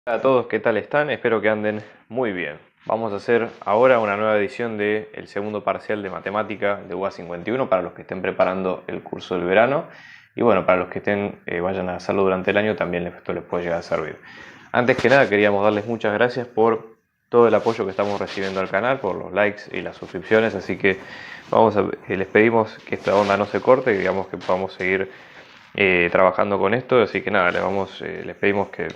Hola a todos, ¿qué tal están? Espero que anden muy bien. Vamos a hacer ahora una nueva edición del segundo parcial de matemática de UA 51 para los que estén preparando el curso del verano y bueno, para los que vayan a hacerlo durante el año también esto les puede llegar a servir. Antes que nada queríamos darles muchas gracias por todo el apoyo que estamos recibiendo al canal, por los likes y las suscripciones, así que les pedimos que esta onda no se corte y digamos que podamos seguir trabajando con esto, así que nada, les pedimos que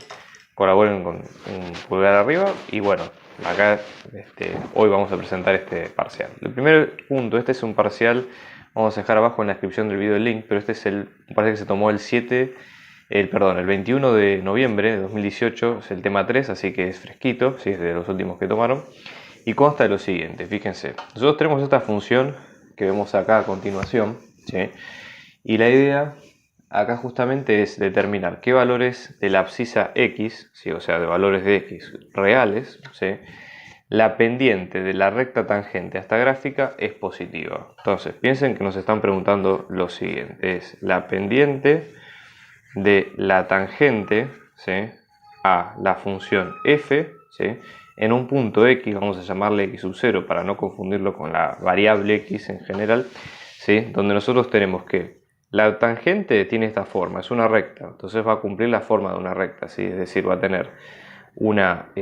colaboren con un pulgar arriba y bueno, acá hoy vamos a presentar este parcial. El primer punto, este es un parcial, vamos a dejar abajo en la descripción del video el link, pero este es un parcial que se tomó el 21 de noviembre de 2018, es el tema 3, así que es fresquito, ¿sí? Es de los últimos que tomaron, y consta de lo siguiente, fíjense, nosotros tenemos esta función que vemos acá a continuación, ¿sí? Y la idea acá justamente es determinar qué valores de la abscisa x, ¿sí? O sea, de valores de x reales, ¿sí? La pendiente de la recta tangente a esta gráfica es positiva. Entonces, piensen que nos están preguntando lo siguiente, es la pendiente de la tangente, ¿sí? A la función f, ¿sí? En un punto x, vamos a llamarle x sub 0 para no confundirlo con la variable x en general, ¿sí? Donde nosotros tenemos que la tangente tiene esta forma, es una recta, entonces va a cumplir la forma de una recta, ¿sí? Es decir, va a tener una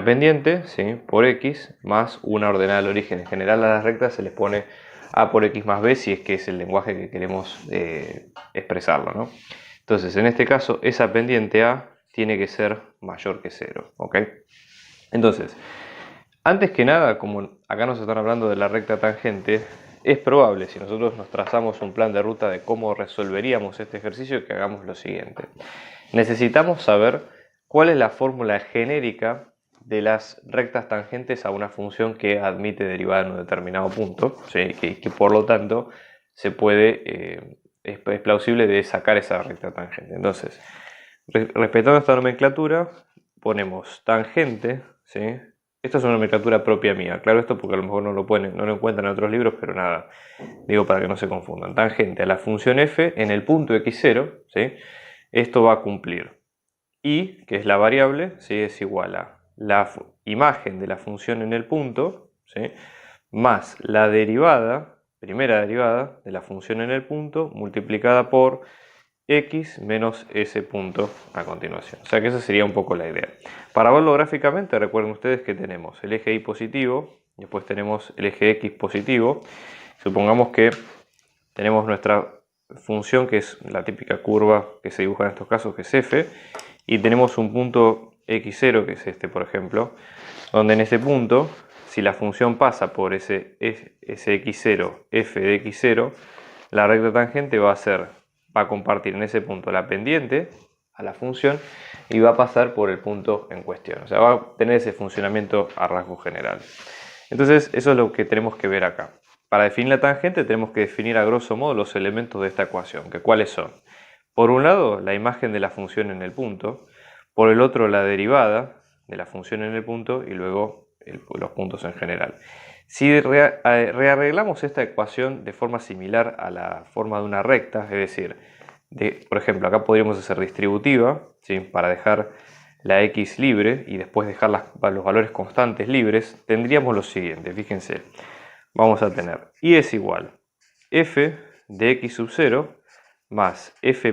pendiente, ¿sí? Por x más una ordenada al origen. En general a las rectas se les pone a por x más b si es que es el lenguaje que queremos expresarlo, ¿no? Entonces, en este caso, esa pendiente a tiene que ser mayor que 0, ¿ok? Entonces, antes que nada, como acá nos están hablando de la recta tangente, es probable, si nosotros nos trazamos un plan de ruta de cómo resolveríamos este ejercicio, que hagamos lo siguiente. Necesitamos saber cuál es la fórmula genérica de las rectas tangentes a una función que admite derivada en un determinado punto, ¿sí? que por lo tanto es plausible de sacar esa recta tangente. Entonces, respetando esta nomenclatura, ponemos tangente, ¿sí? Esto es una nomenclatura propia mía, claro esto porque a lo mejor no lo encuentran en otros libros, pero nada, digo para que no se confundan. Tangente a la función f en el punto x0, ¿sí? Esto va a cumplir y, que es la variable, ¿sí? Es igual a la imagen de la función en el punto, ¿sí? Más la derivada, primera derivada de la función en el punto, multiplicada por x menos ese punto a continuación. O sea que esa sería un poco la idea. Para verlo gráficamente, recuerden ustedes que tenemos el eje y positivo, después tenemos el eje x positivo. Supongamos que tenemos nuestra función, que es la típica curva que se dibuja en estos casos, que es f, y tenemos un punto x0, que es este, por ejemplo, donde en ese punto, si la función pasa por ese x0, f de x0, la recta tangente va a compartir en ese punto la pendiente a la función y va a pasar por el punto en cuestión. O sea, va a tener ese funcionamiento a rasgos generales. Entonces, eso es lo que tenemos que ver acá. Para definir la tangente tenemos que definir a grosso modo los elementos de esta ecuación, que cuáles son. Por un lado, la imagen de la función en el punto, por el otro, la derivada de la función en el punto y luego los puntos en general. Si rearreglamos esta ecuación de forma similar a la forma de una recta, es decir, por ejemplo, acá podríamos hacer distributiva, ¿sí? Para dejar la x libre y después dejar los valores constantes libres, tendríamos lo siguiente, fíjense, vamos a tener y es igual f de x sub 0 más f'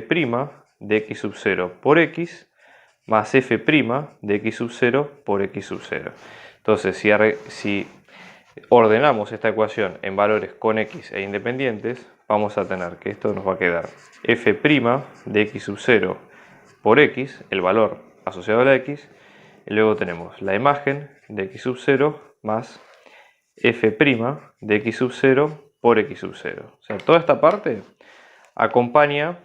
de x sub 0 por x más f' de x sub 0 por x sub 0. Entonces, si ordenamos esta ecuación en valores con x e independientes, vamos a tener que esto nos va a quedar f' de x sub 0 por x, el valor asociado a la x, y luego tenemos la imagen de x sub 0 más f' de x sub 0 por x sub 0. O sea, toda esta parte acompaña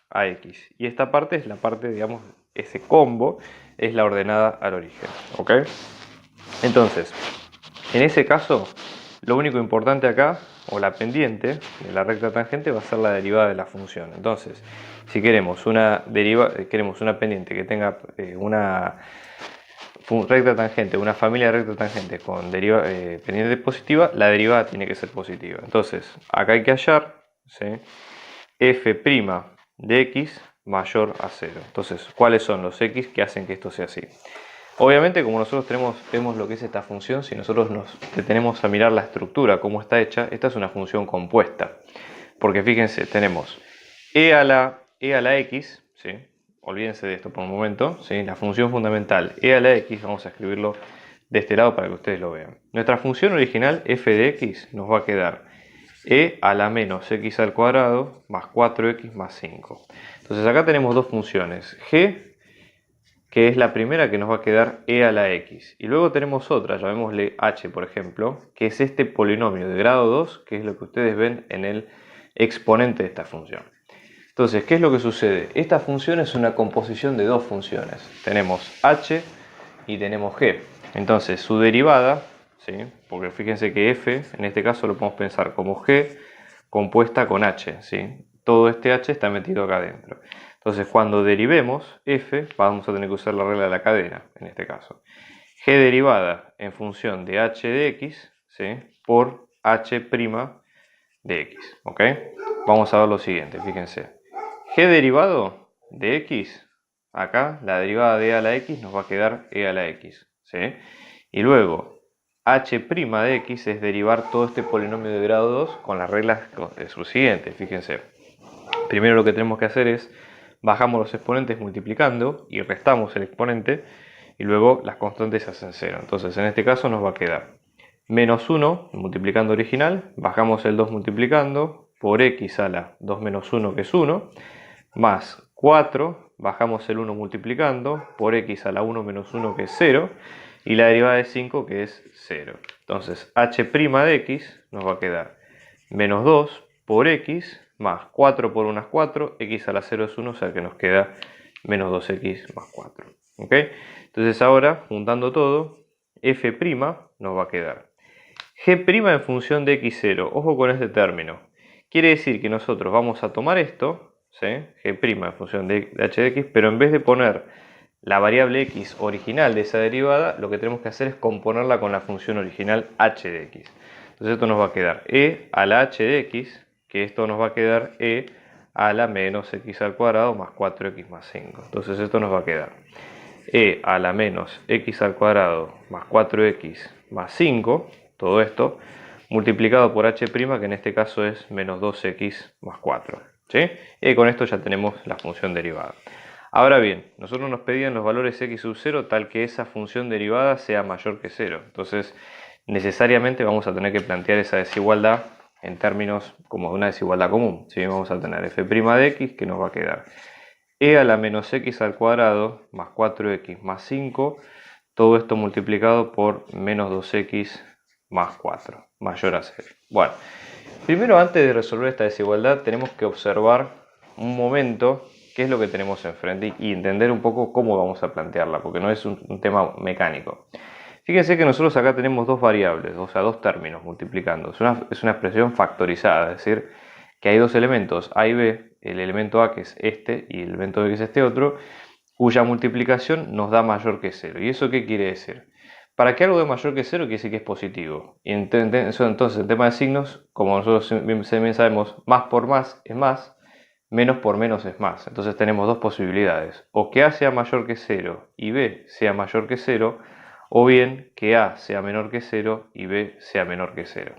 a x, y esta parte es la parte, digamos, ese combo es la ordenada al origen, ¿ok? Entonces, en ese caso, lo único importante acá, o la pendiente de la recta tangente, va a ser la derivada de la función. Entonces, si queremos una pendiente que tenga una recta tangente, una familia de recta tangente con pendiente positiva, la derivada tiene que ser positiva. Entonces, acá hay que hallar, ¿sí? f' de x mayor a 0. Entonces, ¿cuáles son los x que hacen que esto sea así? Obviamente, como nosotros vemos lo que es esta función, si nosotros nos detenemos a mirar la estructura, cómo está hecha, esta es una función compuesta. Porque fíjense, tenemos e a la x, ¿sí? Olvídense de esto por un momento, ¿sí? La función fundamental e a la x, vamos a escribirlo de este lado para que ustedes lo vean. Nuestra función original f de x nos va a quedar e a la menos x al cuadrado más 4x más 5. Entonces acá tenemos dos funciones, g, que es la primera que nos va a quedar e a la x. Y luego tenemos otra, llamémosle h por ejemplo, que es este polinomio de grado 2, que es lo que ustedes ven en el exponente de esta función. Entonces, ¿qué es lo que sucede? Esta función es una composición de dos funciones. Tenemos h y tenemos g. Entonces, su derivada, ¿sí? Porque fíjense que f, en este caso lo podemos pensar como g compuesta con h, ¿sí? Todo este h está metido acá adentro. Entonces, cuando derivemos f, vamos a tener que usar la regla de la cadena, en este caso. G derivada en función de h de x, ¿sí? Por h' de x, ¿ok? Vamos a ver lo siguiente, fíjense. G derivado de x, acá la derivada de e a la x nos va a quedar e a la x, ¿sí? Y luego h' de x es derivar todo este polinomio de grado 2 con las reglas subsiguientes, fíjense. Primero lo que tenemos que hacer es bajamos los exponentes multiplicando y restamos el exponente y luego las constantes se hacen 0. Entonces en este caso nos va a quedar menos 1 multiplicando original, bajamos el 2 multiplicando por x a la 2 menos 1 que es 1, más 4, bajamos el 1 multiplicando por x a la 1 menos 1 que es 0, y la derivada de 5 que es 0. Entonces h' de x nos va a quedar menos 2 por x más 4 por 1 es 4, x a la 0 es 1, o sea que nos queda menos 2x más 4. ¿Ok? Entonces ahora, juntando todo, f' nos va a quedar g' en función de x0. Ojo con este término. Quiere decir que nosotros vamos a tomar esto, ¿sí? G' en función de h de x, pero en vez de poner la variable x original de esa derivada, lo que tenemos que hacer es componerla con la función original h de x. Entonces esto nos va a quedar e a la h de x, que esto nos va a quedar e a la menos x al cuadrado más 4x más 5. Entonces esto nos va a quedar e a la menos x al cuadrado más 4x más 5, todo esto, multiplicado por h', que en este caso es menos 2x más 4. ¿Sí? Y con esto ya tenemos la función derivada. Ahora bien, nosotros nos pedían los valores x sub 0 tal que esa función derivada sea mayor que 0. Entonces, necesariamente vamos a tener que plantear esa desigualdad en términos como de una desigualdad común. ¿Sí? Vamos a tener f' de x que nos va a quedar e a la menos x al cuadrado más 4x más 5, todo esto multiplicado por menos 2x más 4, mayor a 0. Bueno, primero antes de resolver esta desigualdad tenemos que observar un momento qué es lo que tenemos enfrente y entender un poco cómo vamos a plantearla, porque no es un tema mecánico. Fíjense que nosotros acá tenemos dos variables, o sea, dos términos multiplicando. Es una expresión factorizada, es decir, que hay dos elementos, a y b, el elemento a que es este y el elemento b que es este otro, cuya multiplicación nos da mayor que 0. ¿Y eso qué quiere decir? Para que algo dé mayor que 0 quiere decir que es positivo. Y entonces en tema de signos, como nosotros bien sabemos, más por más es más, menos por menos es más. Entonces tenemos dos posibilidades, o que a sea mayor que 0 y b sea mayor que 0, o bien que a sea menor que 0 y b sea menor que 0.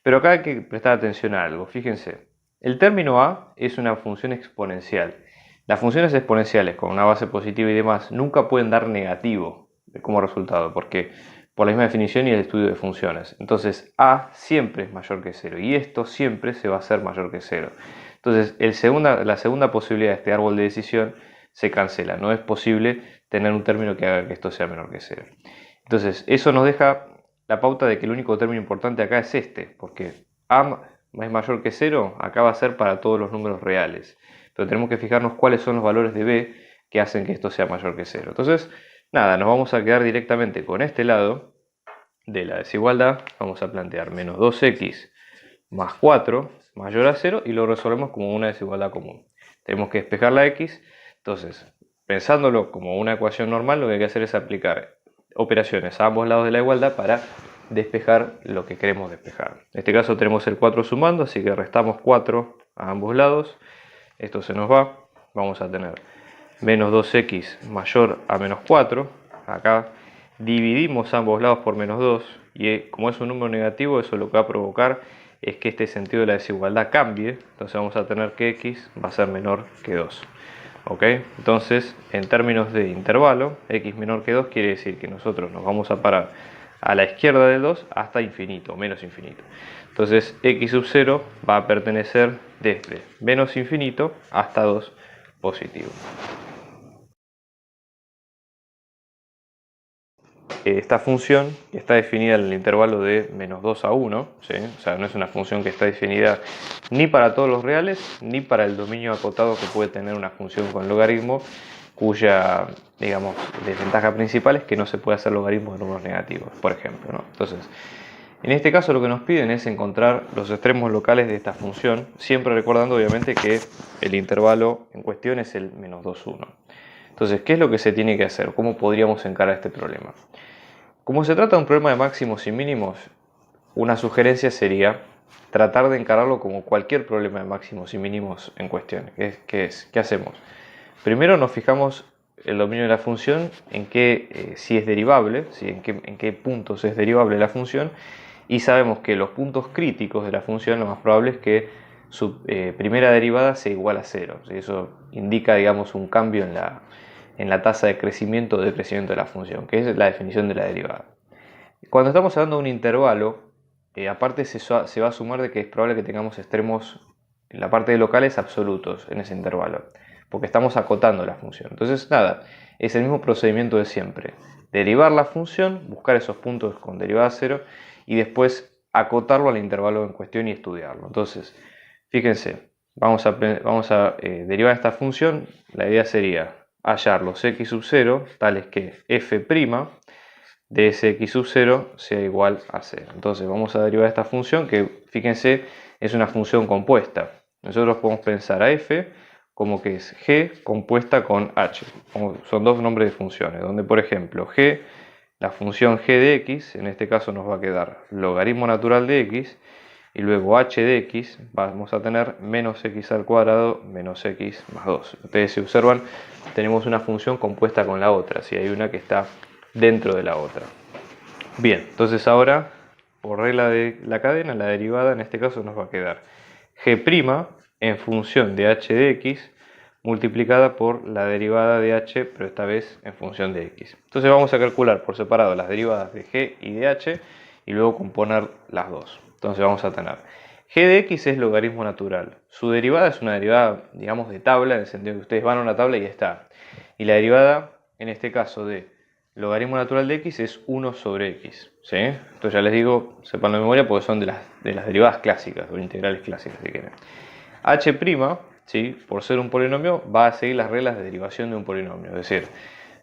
Pero acá hay que prestar atención a algo, fíjense. El término a es una función exponencial. Las funciones exponenciales con una base positiva y demás nunca pueden dar negativo como resultado, porque por la misma definición y el estudio de funciones. Entonces a siempre es mayor que 0 y esto siempre se va a hacer mayor que 0. Entonces la segunda posibilidad de este árbol de decisión se cancela. No es posible tener un término que haga que esto sea menor que 0. Entonces eso nos deja la pauta de que el único término importante acá es este, porque a es mayor que 0, acá va a ser para todos los números reales. Pero tenemos que fijarnos cuáles son los valores de b que hacen que esto sea mayor que 0. Entonces, nada, nos vamos a quedar directamente con este lado de la desigualdad. Vamos a plantear menos 2x más 4 mayor a 0 y lo resolvemos como una desigualdad común. Tenemos que despejar la x, entonces, pensándolo como una ecuación normal, lo que hay que hacer es aplicar operaciones a ambos lados de la igualdad para despejar lo que queremos despejar. En este caso tenemos el 4 sumando, así que restamos 4 a ambos lados. Esto se nos va, vamos a tener menos 2x mayor a menos 4. Acá dividimos ambos lados por menos 2 y como es un número negativo, eso lo que va a provocar es que este sentido de la desigualdad cambie. Entonces vamos a tener que x va a ser menor que 2. ¿Ok? Entonces, en términos de intervalo, x menor que 2 quiere decir que nosotros nos vamos a parar a la izquierda del 2 hasta infinito, o menos infinito. Entonces, x sub 0 va a pertenecer desde menos infinito hasta 2 positivo. Esta función está definida en el intervalo de menos 2 a 1, ¿sí? O sea, no es una función que está definida ni para todos los reales, ni para el dominio acotado que puede tener una función con logaritmo, cuya, digamos, desventaja principal es que no se puede hacer logaritmos de números negativos, por ejemplo, ¿no? Entonces, en este caso lo que nos piden es encontrar los extremos locales de esta función, siempre recordando obviamente que el intervalo en cuestión es el menos 2, 1. Entonces, ¿qué es lo que se tiene que hacer? ¿Cómo podríamos encarar este problema? Como se trata de un problema de máximos y mínimos, una sugerencia sería tratar de encararlo como cualquier problema de máximos y mínimos en cuestión. ¿Qué hacemos? Primero nos fijamos el dominio de la función, si es derivable, en qué puntos es derivable la función, y sabemos que los puntos críticos de la función lo más probable es que su primera derivada sea igual a 0. Eso indica, digamos, un cambio en la tasa de crecimiento o decrecimiento de la función, que es la definición de la derivada. Cuando estamos hablando de un intervalo, aparte se va a sumar de que es probable que tengamos extremos en la parte de locales absolutos en ese intervalo, porque estamos acotando la función. Entonces, nada, es el mismo procedimiento de siempre. Derivar la función, buscar esos puntos con derivada 0 y después acotarlo al intervalo en cuestión y estudiarlo. Entonces, fíjense, vamos a derivar esta función. La idea sería hallar los x sub 0 tales que f' de ese x sub 0 sea igual a 0. Entonces vamos a derivar esta función que, fíjense, es una función compuesta. Nosotros podemos pensar a f como que es g compuesta con h. Son dos nombres de funciones, donde por ejemplo g, la función g de x, en este caso nos va a quedar logaritmo natural de x, y luego h de x vamos a tener menos x al cuadrado menos x más 2. Ustedes si observan, tenemos una función compuesta con la otra, si hay una que está dentro de la otra. Bien, entonces ahora, por regla de la cadena, la derivada en este caso nos va a quedar g' en función de h de x multiplicada por la derivada de h, pero esta vez en función de x. Entonces vamos a calcular por separado las derivadas de g y de h y luego componer las dos. Entonces vamos a tener g de x es logaritmo natural. Su derivada es una derivada, digamos, de tabla, en el sentido que ustedes van a una tabla y está. Y la derivada, en este caso, de logaritmo natural de x es 1 sobre x. ¿Sí? Esto ya les digo, sepan de memoria porque son de las derivadas clásicas o integrales clásicas, si quieren. h', ¿sí? Por ser un polinomio, va a seguir las reglas de derivación de un polinomio. Es decir,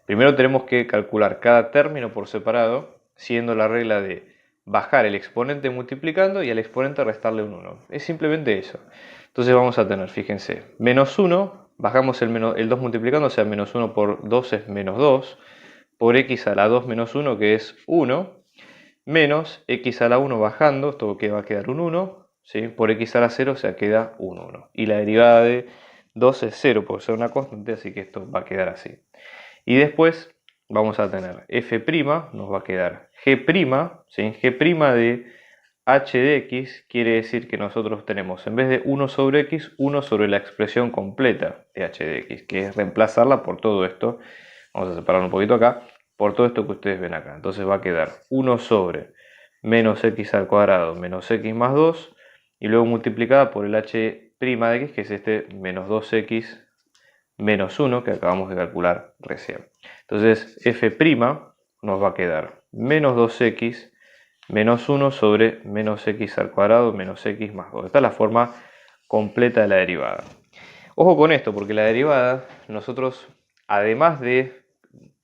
primero tenemos que calcular cada término por separado, siendo la regla de bajar el exponente multiplicando y al exponente restarle un 1. Es simplemente eso. Entonces vamos a tener, fíjense, menos 1, bajamos el 2 multiplicando, o sea, menos 1 por 2 es menos 2, por x a la 2 menos 1, que es 1, menos x a la 1 bajando, esto que va a quedar un 1, ¿sí? Por x a la 0, o sea, queda un 1. Y la derivada de 2 es 0, por ser una constante, así que esto va a quedar así. Y después vamos a tener f', nos va a quedar g', ¿sí? G' de h de x quiere decir que nosotros tenemos, en vez de 1 sobre x, 1 sobre la expresión completa de h de x, que es reemplazarla por todo esto. Vamos a separarlo un poquito acá, por todo esto que ustedes ven acá. Entonces va a quedar 1 sobre menos x al cuadrado menos x más 2, y luego multiplicada por el h' de x, que es este menos 2x menos 1 que acabamos de calcular recién. Entonces f' nos va a quedar menos 2x menos 1 sobre menos x al cuadrado menos x más 2. Esta es la forma completa de la derivada. Ojo con esto, porque la derivada, nosotros, además de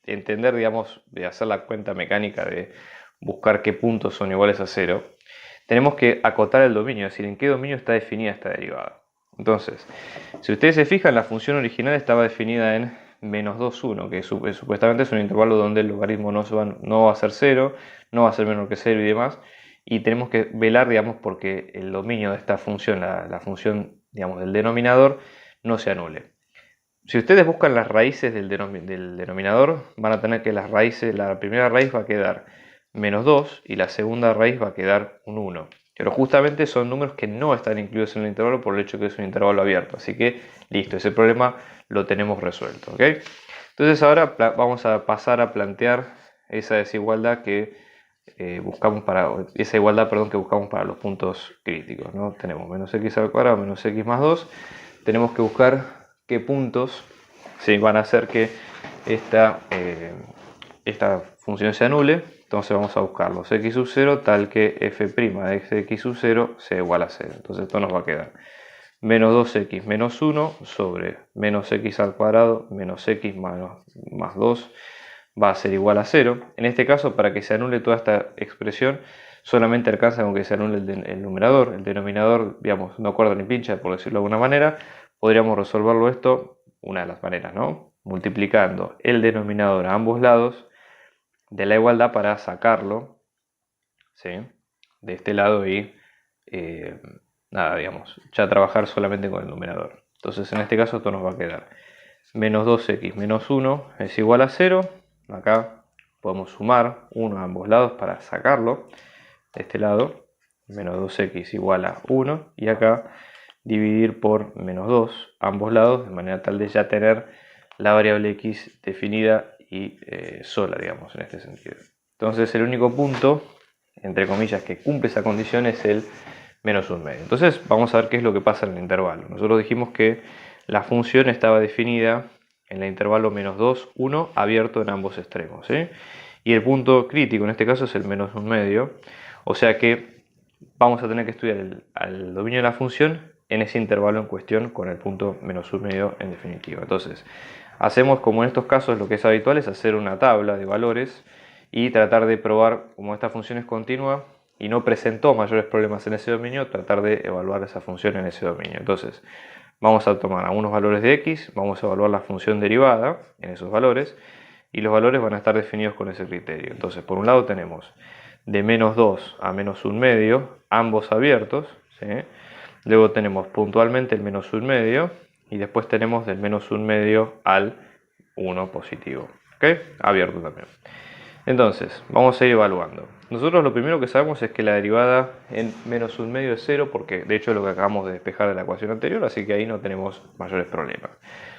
entender, digamos, de hacer la cuenta mecánica de buscar qué puntos son iguales a 0, tenemos que acotar el dominio, es decir, en qué dominio está definida esta derivada. Entonces, si ustedes se fijan, la función original estaba definida en menos 2, 1, que supuestamente es un intervalo donde el logaritmo no va a ser 0, no va a ser menor que 0 y demás, y tenemos que velar, digamos, porque el dominio de esta función, la función, digamos, del denominador, no se anule. Si ustedes buscan las raíces del denominador, van a tener que las raíces, la primera raíz va a quedar menos 2 y la segunda raíz va a quedar un 1. Pero justamente son números que no están incluidos en el intervalo por el hecho que es un intervalo abierto. Así que listo, ese problema lo tenemos resuelto. ¿Okay? Entonces ahora vamos a pasar a plantear esa desigualdad que buscamos para esa igualdad, perdón, que buscamos para los puntos críticos, ¿no? Tenemos menos x al cuadrado menos x más 2. Tenemos que buscar qué puntos van a hacer que esta función se anule. Entonces vamos a buscar los x sub 0 tal que f' de x sub 0 sea igual a 0. Entonces esto nos va a quedar menos 2x menos 1 sobre menos x al cuadrado menos x más 2 va a ser igual a 0. En este caso, para que se anule toda esta expresión, solamente alcanza con que se anule el numerador. El denominador, digamos, no acuerda ni pincha, por decirlo de alguna manera. Podríamos resolverlo esto, una de las maneras, ¿no? Multiplicando el denominador a ambos lados de la igualdad para sacarlo, ¿sí?, de este lado y nada, digamos, ya trabajar solamente con el numerador. Entonces en este caso esto nos va a quedar menos 2x menos 1 es igual a 0. Acá podemos sumar 1 a ambos lados para sacarlo de este lado, menos 2x igual a 1, y acá dividir por menos 2 ambos lados, de manera tal de ya tener la variable x definida y sola, digamos, en este sentido. Entonces el único punto, entre comillas, que cumple esa condición es el menos 1 medio. Entonces vamos a ver qué es lo que pasa en el intervalo. Nosotros dijimos que la función estaba definida en el intervalo menos 2, 1, abierto en ambos extremos, ¿sí? Y el punto crítico en este caso es el menos 1 medio. O sea que vamos a tener que estudiar al dominio de la función en ese intervalo en cuestión con el punto menos 1 medio en definitiva. Entonces, hacemos como en estos casos lo que es habitual es hacer una tabla de valores y tratar de probar, como esta función es continua y no presentó mayores problemas en ese dominio, tratar de evaluar esa función en ese dominio. Entonces, vamos a tomar algunos valores de x, vamos a evaluar la función derivada en esos valores y los valores van a estar definidos con ese criterio. Entonces, por un lado tenemos de menos 2 a menos 1 medio, ambos abiertos, ¿sí? Luego tenemos puntualmente el menos 1 medio y después tenemos del menos 1 medio al 1 positivo, ¿ok? Abierto también. Entonces, vamos a ir evaluando. Nosotros lo primero que sabemos es que la derivada en menos 1 medio es 0, porque de hecho es lo que acabamos de despejar de la ecuación anterior, así que ahí no tenemos mayores problemas.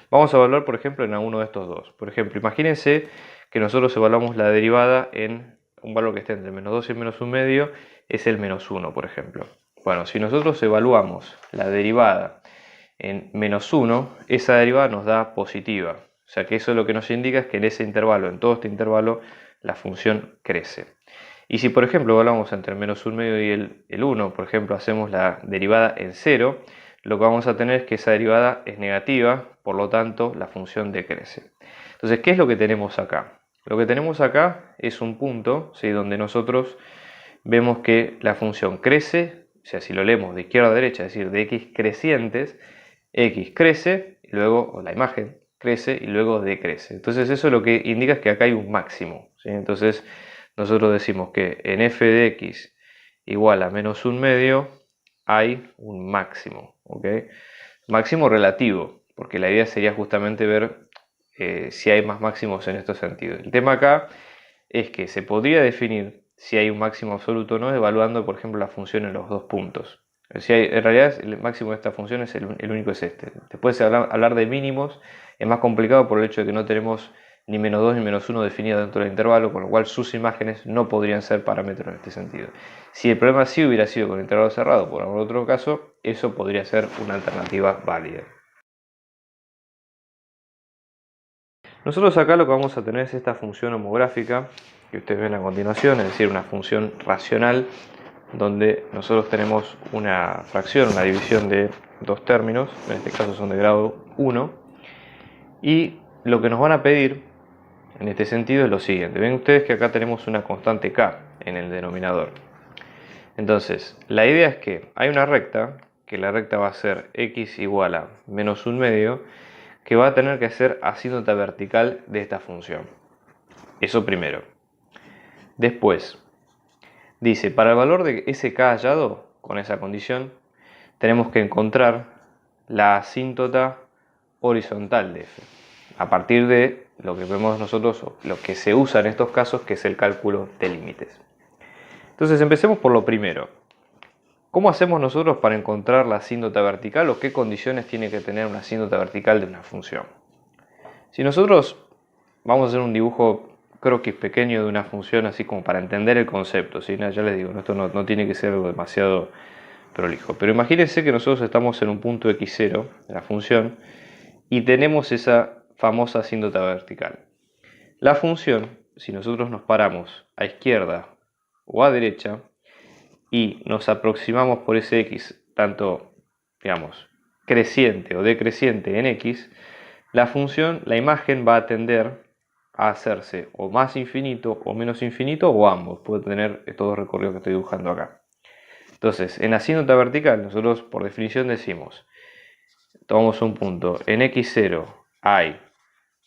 Vamos a evaluar, por ejemplo, en alguno de estos dos. Por ejemplo, imagínense que nosotros evaluamos la derivada en un valor que esté entre menos 2 y menos 1 medio, es el menos 1, por ejemplo. Bueno, si nosotros evaluamos la derivada en menos 1, esa derivada nos da positiva. O sea que eso lo que nos indica es que en ese intervalo, en todo este intervalo, la función crece. Y si por ejemplo evaluamos entre el menos 1 medio y el 1, por ejemplo hacemos la derivada en 0, lo que vamos a tener es que esa derivada es negativa, por lo tanto la función decrece. Entonces, ¿qué es lo que tenemos acá? Lo que tenemos acá es un punto, ¿sí?, donde nosotros vemos que la función crece, o sea, si lo leemos de izquierda a derecha, es decir, de x crecientes, x crece, y luego la imagen crece y luego decrece. Entonces eso lo que indica es que acá hay un máximo, ¿sí? Entonces nosotros decimos que en f de x igual a menos 1 medio hay un máximo, ¿ok? Máximo relativo, porque la idea sería justamente ver si hay más máximos en estos sentidos. El tema acá es que se podría definir si hay un máximo absoluto o no evaluando, por ejemplo, la función en los dos puntos. Si hay, en realidad el máximo de esta función es el único es este. Después hablar de mínimos es más complicado por el hecho de que no tenemos ni menos 2 ni menos 1 definido dentro del intervalo, con lo cual sus imágenes no podrían ser parámetros en este sentido. Si el problema sí hubiera sido con el intervalo cerrado, por algún otro caso, eso podría ser una alternativa válida. Nosotros acá lo que vamos a tener es esta función homográfica que ustedes ven a continuación, es decir, una función racional donde nosotros tenemos una fracción, una división de dos términos, en este caso son de grado 1, y lo que nos van a pedir en este sentido es lo siguiente. Ven ustedes que acá tenemos una constante k en el denominador. Entonces, la idea es que hay una recta, que la recta va a ser x igual a menos 1 medio, que va a tener que hacer asíntota vertical de esta función. Eso primero. Después, dice, para el valor de sk hallado, con esa condición, tenemos que encontrar la asíntota horizontal de f, a partir de lo que vemos nosotros, o lo que se usa en estos casos, que es el cálculo de límites. Entonces empecemos por lo primero. ¿Cómo hacemos nosotros para encontrar la asíntota vertical o qué condiciones tiene que tener una asíntota vertical de una función? Si nosotros vamos a hacer un dibujo croquis pequeño de una función, así como para entender el concepto, ¿sí? Ya les digo, esto no tiene que ser algo demasiado prolijo, pero imagínense que nosotros estamos en un punto x0 de la función y tenemos esa famosa asíntota vertical. La función, si nosotros nos paramos a izquierda o a derecha y nos aproximamos por ese x, tanto, digamos, creciente o decreciente en x, la función, la imagen va a tender a hacerse o más infinito o menos infinito o ambos. Puede tener estos dos recorridos que estoy dibujando acá. Entonces, en asíntota vertical, nosotros por definición decimos, tomamos un punto, en x0 hay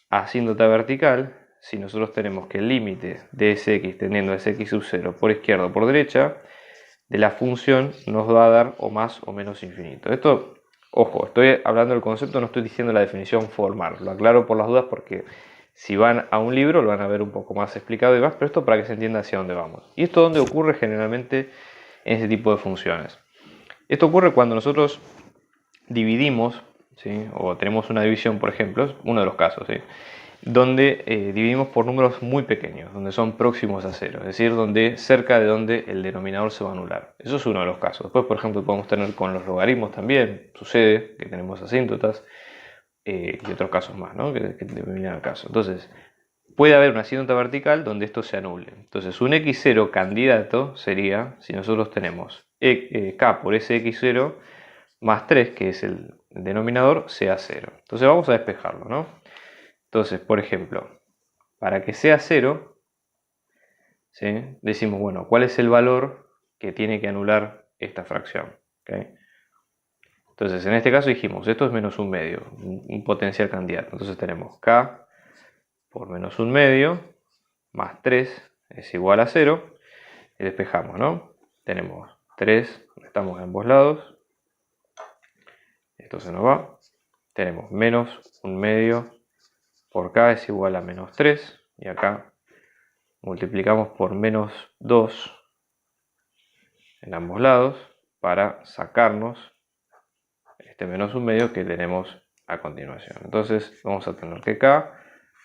asíntota vertical, si nosotros tenemos que el límite de ese x teniendo ese x sub 0 por izquierda o por derecha, de la función nos va a dar o más o menos infinito. Esto, ojo, estoy hablando del concepto, no estoy diciendo la definición formal. Lo aclaro por las dudas porque si van a un libro lo van a ver un poco más explicado y más, pero esto para que se entienda hacia dónde vamos. ¿Y esto dónde ocurre generalmente en ese tipo de funciones? Esto ocurre cuando nosotros dividimos, ¿sí? O tenemos una división, por ejemplo, es uno de los casos, ¿sí? Donde dividimos por números muy pequeños, donde son próximos a cero, es decir, cerca de donde el denominador se va a anular. Eso es uno de los casos. Después, por ejemplo, podemos tener con los logaritmos también, sucede que tenemos asíntotas y otros casos más, ¿no? que determinan el caso. Entonces, puede haber una asíntota vertical donde esto se anule. Entonces, un x0 candidato sería, si nosotros tenemos k por ese x0 más 3, que es el denominador, sea 0. Entonces, vamos a despejarlo, ¿no? Entonces, por ejemplo, para que sea 0, ¿sí? Decimos, bueno, ¿cuál es el valor que tiene que anular esta fracción? ¿Okay? Entonces, en este caso dijimos, esto es menos un medio, un potencial candidato. Entonces tenemos k por menos un medio más 3 es igual a 0. Y despejamos, ¿no? Tenemos 3, estamos en ambos lados. Esto se nos va. Tenemos menos un medio por k es igual a menos 3, y acá multiplicamos por menos 2 en ambos lados para sacarnos este menos un medio que tenemos a continuación. Entonces vamos a tener que k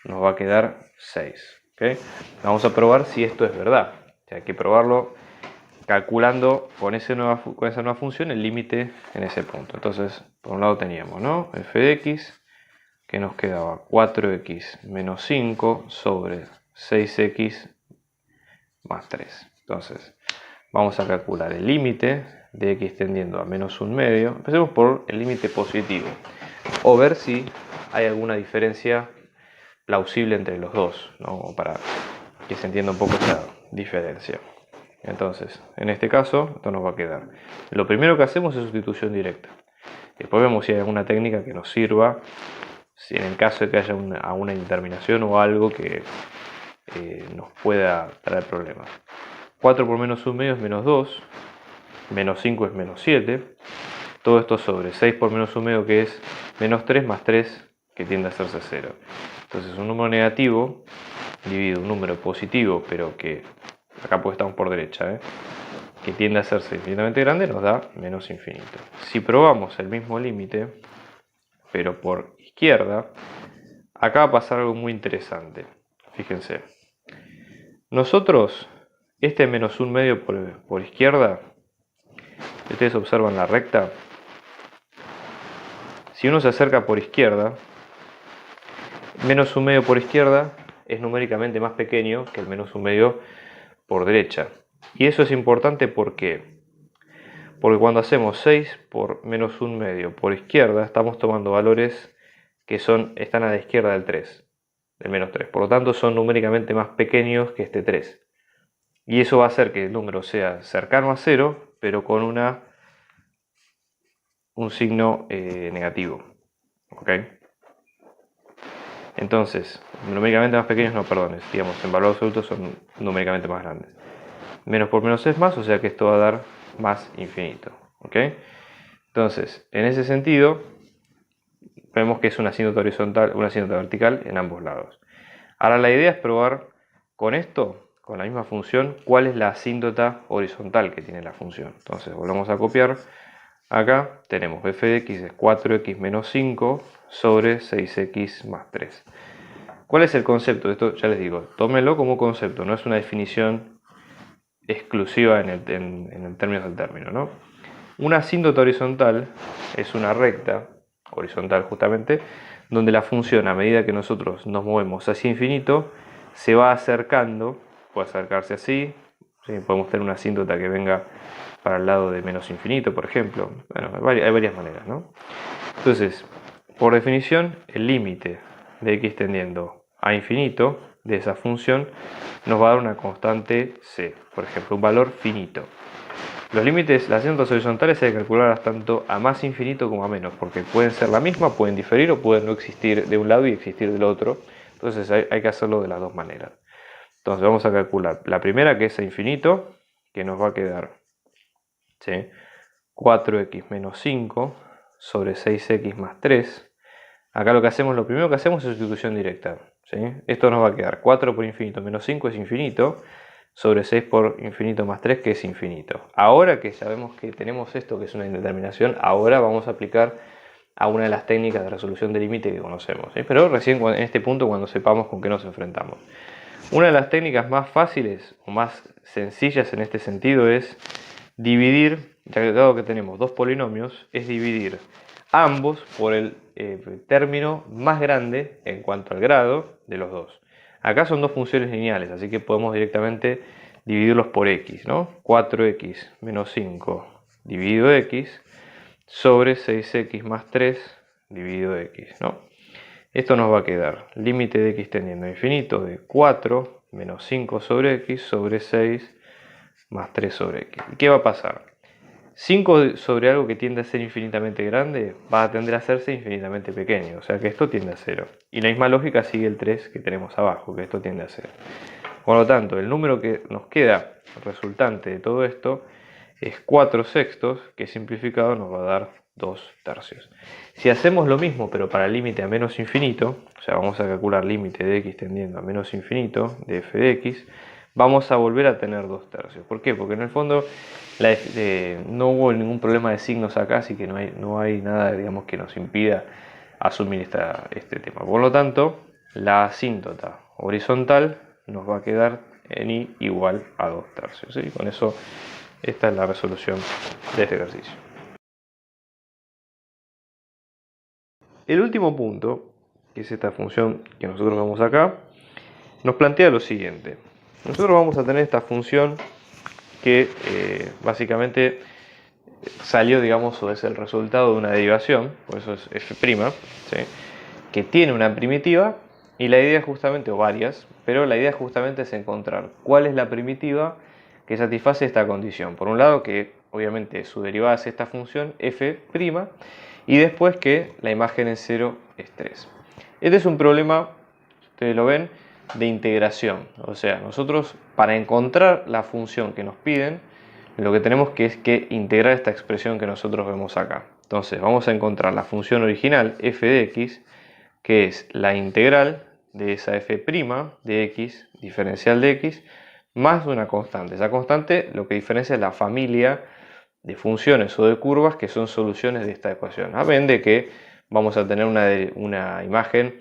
nos va a quedar 6. ¿Okay? Vamos a probar si esto es verdad. O sea, hay que probarlo calculando con esa nueva función el límite en ese punto. Entonces, por un lado teníamos, ¿no? f de x, que nos quedaba 4x menos 5 sobre 6x más 3. Entonces, vamos a calcular el límite de x tendiendo a menos un medio. Empecemos por el límite positivo, o ver si hay alguna diferencia plausible entre los dos, ¿no? Para que se entienda un poco esa diferencia. Entonces, en este caso, esto nos va a quedar. Lo primero que hacemos es sustitución directa. Después vemos si hay alguna técnica que nos sirva, si en el caso de que haya una indeterminación o algo que nos pueda traer problemas. 4 por menos 1 medio es menos 2, menos 5 es menos 7, todo esto sobre 6 por menos 1 medio, que es menos 3 más 3, que tiende a hacerse 0. Entonces un número negativo dividido un número positivo, pero que acá pues estamos por derecha, que tiende a hacerse infinitamente grande, nos da menos infinito. Si probamos el mismo límite, pero por izquierda, acá va a pasar algo muy interesante. Fíjense. Nosotros, este menos un medio por izquierda, si ustedes observan la recta, si uno se acerca por izquierda, menos un medio por izquierda es numéricamente más pequeño que el menos un medio por derecha. Y eso es importante porque cuando hacemos 6 por menos un medio por izquierda, estamos tomando valores que están a la izquierda del 3, del menos 3. Por lo tanto, son numéricamente más pequeños que este 3. Y eso va a hacer que el número sea cercano a 0, pero con un signo negativo. ¿Ok? Entonces, numéricamente más pequeños, no, perdón, digamos, en valor absoluto son numéricamente más grandes. Menos por menos es más, o sea que esto va a dar más infinito. ¿Ok? Entonces, en ese sentido, vemos que es una asíntota horizontal, una asíntota vertical en ambos lados. Ahora la idea es probar con esto, con la misma función, cuál es la asíntota horizontal que tiene la función. Entonces volvemos a copiar. Acá tenemos f de x es 4x menos 5 sobre 6x más 3. ¿Cuál es el concepto de esto? Ya les digo, tómenlo como concepto, no es una definición exclusiva en el término del término, ¿no? Una asíntota horizontal es una recta horizontal justamente, donde la función a medida que nosotros nos movemos hacia infinito se va acercando, puede acercarse así, ¿sí? Podemos tener una asíntota que venga para el lado de menos infinito, por ejemplo. Bueno, hay varias maneras, ¿no? Entonces, por definición, el límite de x tendiendo a infinito de esa función nos va a dar una constante c, por ejemplo, un valor finito. Los límites, las asíntotas horizontales hay que calcularlas tanto a más infinito como a menos, porque pueden ser la misma, pueden diferir o pueden no existir de un lado y existir del otro. Entonces hay que hacerlo de las dos maneras. Entonces vamos a calcular la primera, que es a infinito, que nos va a quedar, ¿sí?, 4x menos 5 sobre 6x más 3. Acá lo primero que hacemos es sustitución directa, ¿sí? Esto nos va a quedar 4 por infinito menos 5 es infinito, sobre 6 por infinito más 3, que es infinito. Ahora que sabemos que tenemos esto, que es una indeterminación, ahora vamos a aplicar a una de las técnicas de resolución de límite que conocemos, ¿sí? Pero recién en este punto, cuando sepamos con qué nos enfrentamos. Una de las técnicas más fáciles o más sencillas en este sentido es dividir, ya que dado que tenemos dos polinomios, es dividir ambos por el término más grande en cuanto al grado de los dos. Acá son dos funciones lineales, así que podemos directamente dividirlos por x, ¿no? 4x menos 5 dividido x sobre 6x más 3 dividido x, ¿no? Esto nos va a quedar límite de x tendiendo a infinito de 4 menos 5 sobre x sobre 6 más 3 sobre x. ¿Y qué va a pasar? 5 sobre algo que tiende a ser infinitamente grande va a tender a hacerse infinitamente pequeño, o sea que esto tiende a 0. Y la misma lógica sigue el 3 que tenemos abajo, que esto tiende a 0. Por lo tanto, el número que nos queda resultante de todo esto es 4 sextos, que simplificado nos va a dar 2 tercios. Si hacemos lo mismo, pero para el límite a menos infinito, o sea, vamos a calcular límite de x tendiendo a menos infinito de f de x, vamos a volver a tener 2 tercios. ¿Por qué? Porque en el fondo no hubo ningún problema de signos acá, así que no hay nada, digamos, que nos impida asumir este tema. Por lo tanto, la asíntota horizontal nos va a quedar en y igual a 2 tercios. ¿Sí? Con eso, esta es la resolución de este ejercicio. El último punto, que es esta función que nosotros vemos acá, nos plantea lo siguiente. Nosotros vamos a tener esta función que básicamente salió, digamos, o es el resultado de una derivación, por eso es f', ¿sí?, que tiene una primitiva, y la idea justamente, o varias, pero la idea justamente es encontrar cuál es la primitiva que satisface esta condición. Por un lado, que obviamente su derivada es esta función f', y después que la imagen en 0 es 3. Este es un problema, ustedes lo ven, de integración. O sea, nosotros para encontrar la función que nos piden, lo que tenemos que es que integrar esta expresión que nosotros vemos acá. Entonces vamos a encontrar la función original f de x, que es la integral de esa f' de x, diferencial de x, más una constante. Esa constante lo que diferencia es la familia de funciones o de curvas que son soluciones de esta ecuación. Amén de que vamos a tener una imagen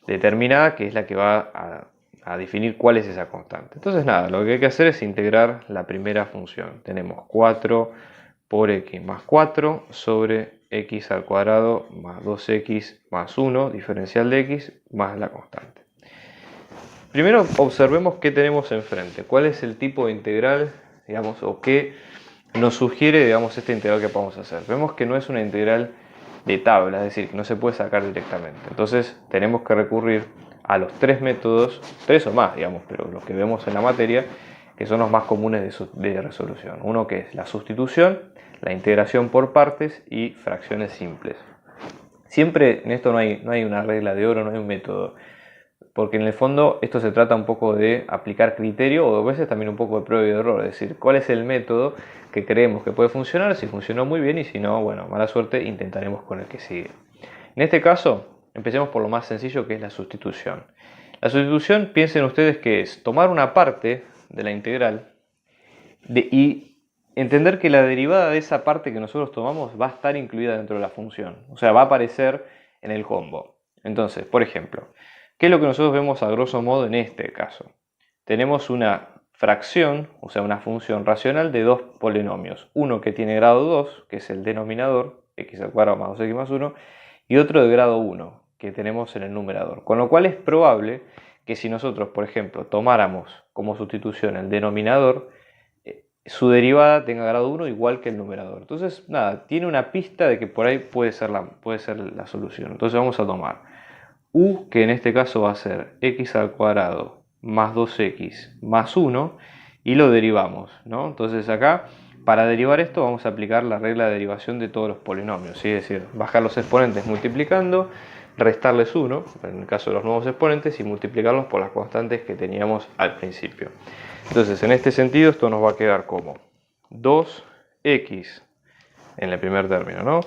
determinada que es la que va a definir cuál es esa constante. Entonces nada, lo que hay que hacer es integrar la primera función. Tenemos 4 por x más 4 sobre x al cuadrado más 2x más 1, diferencial de x, más la constante. Primero observemos qué tenemos enfrente, cuál es el tipo de integral, digamos, o qué nos sugiere, digamos, esta integral que podemos hacer. Vemos que no es una integral de tabla, es decir, que no se puede sacar directamente. Entonces tenemos que recurrir a los tres métodos, tres o más, digamos, pero los que vemos en la materia, que son los más comunes de resolución. Uno que es la sustitución, la integración por partes y fracciones simples. Siempre en esto no hay una regla de oro, no hay un método, porque en el fondo esto se trata un poco de aplicar criterio o a veces también un poco de prueba y error, es decir, cuál es el método que creemos que puede funcionar, si funcionó muy bien y si no, bueno, mala suerte, intentaremos con el que sigue. En este caso, empecemos por lo más sencillo, que es la sustitución. La sustitución, piensen ustedes que es tomar una parte de la integral y entender que la derivada de esa parte que nosotros tomamos va a estar incluida dentro de la función. O sea, va a aparecer en el combo. Entonces, por ejemplo, ¿qué es lo que nosotros vemos a grosso modo en este caso? Tenemos una fracción, o sea, una función racional de dos polinomios. Uno que tiene grado 2, que es el denominador, x al cuadrado más 2x más 1, y otro de grado 1, que tenemos en el numerador. Con lo cual es probable que si nosotros, por ejemplo, tomáramos como sustitución el denominador, su derivada tenga grado 1 igual que el numerador. Entonces, nada, tiene una pista de que por ahí puede ser la solución. Entonces vamos a tomar u, que en este caso va a ser x al cuadrado más 2x más 1, y lo derivamos, ¿no? Entonces acá, para derivar esto, vamos a aplicar la regla de derivación de todos los polinomios, ¿sí? Es decir, bajar los exponentes multiplicando, restarles 1, en el caso de los nuevos exponentes, y multiplicarlos por las constantes que teníamos al principio. Entonces, en este sentido, esto nos va a quedar como 2x en el primer término, ¿no?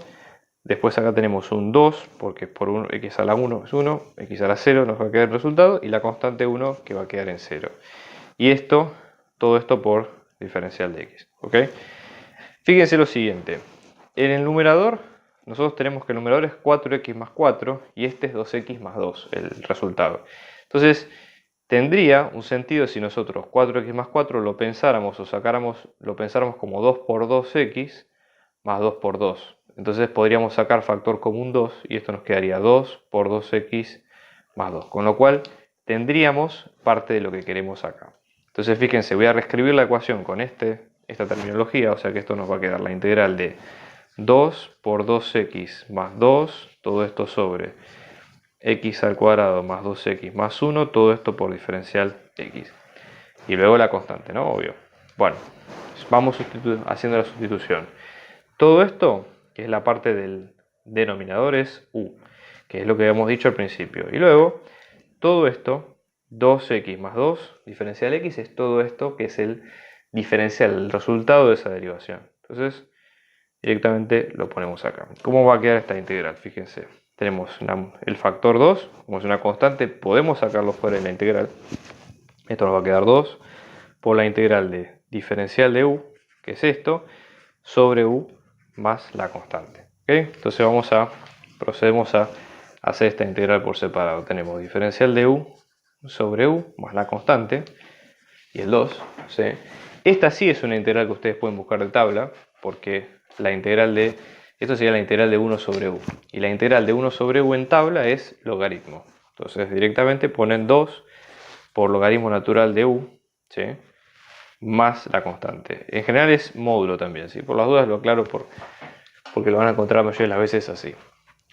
Después acá tenemos un 2, porque por 1, x a la 1 es 1, x a la 0 nos va a quedar el resultado, y la constante 1 que va a quedar en 0. Y esto, todo esto por diferencial de x, ¿ok? Fíjense lo siguiente, en el numerador, nosotros tenemos que el numerador es 4x más 4, y este es 2x más 2, el resultado. Entonces, tendría un sentido si nosotros 4x más 4 lo pensáramos lo pensáramos como 2 por 2x más 2 por 2. Entonces podríamos sacar factor común 2 y esto nos quedaría 2 por 2x más 2. Con lo cual tendríamos parte de lo que queremos acá. Entonces fíjense, voy a reescribir la ecuación con esta terminología, o sea que esto nos va a quedar la integral de 2 por 2x más 2, todo esto sobre x al cuadrado más 2x más 1, todo esto por diferencial x. Y luego la constante, ¿no? Obvio. Bueno, vamos haciendo la sustitución. Todo esto, que es la parte del denominador, es u, que es lo que habíamos dicho al principio. Y luego, todo esto, 2x más 2, diferencial x, es todo esto que es el diferencial, el resultado de esa derivación. Entonces, directamente lo ponemos acá. ¿Cómo va a quedar esta integral? Fíjense, tenemos el factor 2, como es una constante, podemos sacarlo fuera de la integral. Esto nos va a quedar 2 por la integral de diferencial de u, que es esto, sobre u más la constante. ¿Okay? Entonces procedemos a hacer esta integral por separado. Tenemos diferencial de u sobre u más la constante y el 2. ¿Sí? Esta sí es una integral que ustedes pueden buscar de tabla, porque la integral de, esto sería la integral de 1 sobre u. Y la integral de 1 sobre u en tabla es logaritmo. Entonces directamente ponen 2 por logaritmo natural de u, ¿sí? Más la constante. En general es módulo también, ¿sí? Por las dudas lo aclaro porque lo van a encontrar la mayoría de las veces así.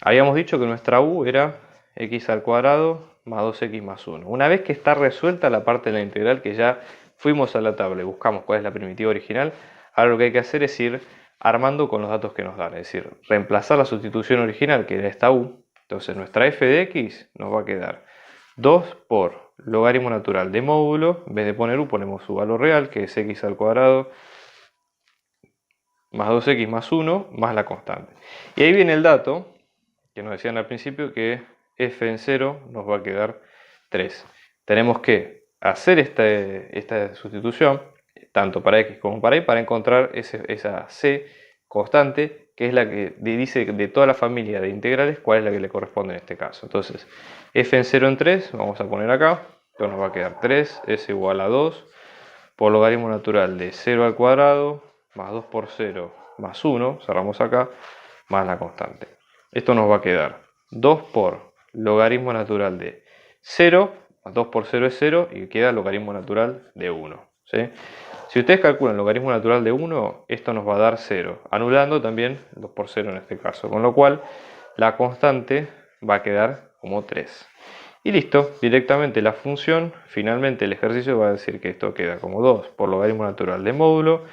Habíamos dicho que nuestra u era x al cuadrado más 2x más 1. Una vez que está resuelta la parte de la integral, que ya fuimos a la tabla y buscamos cuál es la primitiva original, ahora lo que hay que hacer es ir armando con los datos que nos dan. Es decir, reemplazar la sustitución original, que era esta u. Entonces nuestra f de x nos va a quedar 2 por logaritmo natural de módulo, en vez de poner u ponemos su valor real, que es x al cuadrado más 2x más 1 más la constante. Y ahí viene el dato que nos decían al principio, que f en 0 nos va a quedar 3. Tenemos que hacer esta sustitución, tanto para x como para y, para encontrar esa c constante, que es la que dice de toda la familia de integrales cuál es la que le corresponde en este caso. Entonces, f en 0 en 3, vamos a poner acá, entonces nos va a quedar 3 es igual a 2 por logaritmo natural de 0 al cuadrado más 2 por 0 más 1, cerramos acá, más la constante. Esto nos va a quedar 2 por logaritmo natural de 0, más 2 por 0 es 0, y queda logaritmo natural de 1. ¿Sí? Si ustedes calculan logaritmo natural de 1, esto nos va a dar 0, anulando también 2 por 0 en este caso, con lo cual la constante va a quedar como 3. Y listo, directamente la función, finalmente el ejercicio va a decir que esto queda como 2 por logaritmo natural de módulo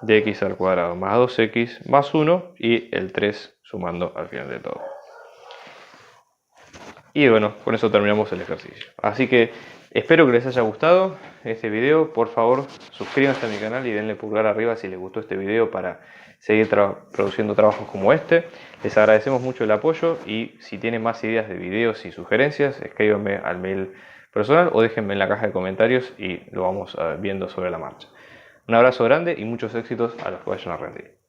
de x al cuadrado más 2x más 1 y el 3 sumando al final de todo. Y bueno, con eso terminamos el ejercicio. Así que espero que les haya gustado este video. Por favor, suscríbanse a mi canal y denle pulgar arriba si les gustó este video para seguir produciendo trabajos como este. Les agradecemos mucho el apoyo y si tienen más ideas de videos y sugerencias, escríbanme al mail personal o déjenme en la caja de comentarios y lo vamos viendo sobre la marcha. Un abrazo grande y muchos éxitos a los que vayan a rendir.